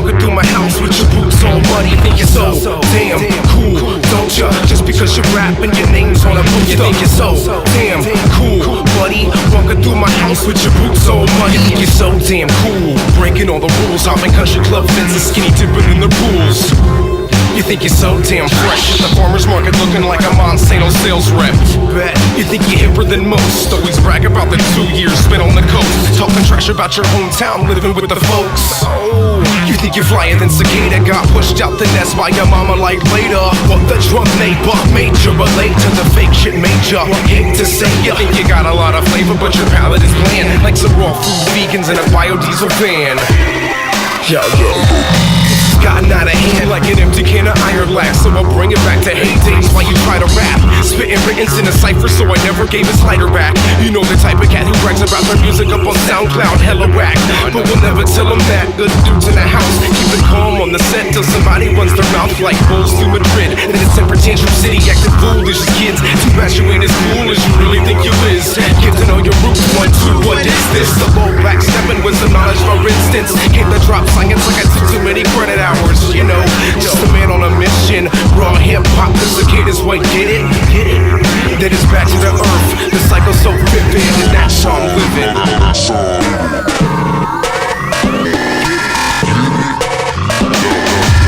walking through my house with your boots on, buddy. You think you're so damn cool, don't ya? Just because you rap and your name's on a booster, you think you're so damn cool, buddy. Walking through my house with your boots on, buddy. You think you're so damn cool, breaking all the rules, hopping country club fences, skinny dipping in the pools. You think you're so damn fresh at the farmer's market looking like a Monsanto sales rep. Bet you think you're hipper than most, always brag about the 2 years spent on the coast, talking trash about your hometown, living with the folks. Oh, you think you're flyer than cicada, got pushed out the nest by your mama like later. What the drunk neighbor made you relate to the fake shit major. Hate to say you think you got a lot of flavor, but your palate is bland, like some raw food vegans in a biodiesel van. Yeah. Gotten out of hand like an empty can of Iron Lax, so I'll bring it back to heydays while you try to rap. Spitting writtens in a cipher, so I never gave his lighter back. You know the type of cat who brags about their music up on SoundCloud, hella whack. But we'll never tell them that. Good dudes in the house, keep it calm on the set till somebody runs their mouth like bulls through Madrid. And then it's Temper Tantrum City, acting foolish as kids. Too bad you ain't as cool as you really think you is. Get to know your roots, 1, 2, what is this? The low back stepping with some knowledge, for instance. Came to drop science like I took too many credit hours. You know, just a man on a mission. Raw hip-hop, the cicadas way, get it? Then it's back to the earth. The cycle's so vivid, and that's how I'm living.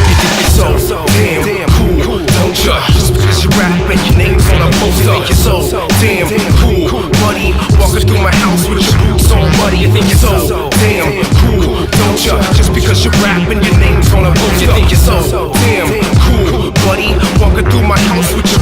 You think you're so damn cool, don't ya? Just because you rap and your name's on a poster. You think you're so damn cool, buddy. Walking through my house with your boots on, buddy. You think you're so damn cool, don't ya? Just because you rap and your name's on a poster. You think you're so damn cool, buddy. Walking through my house with your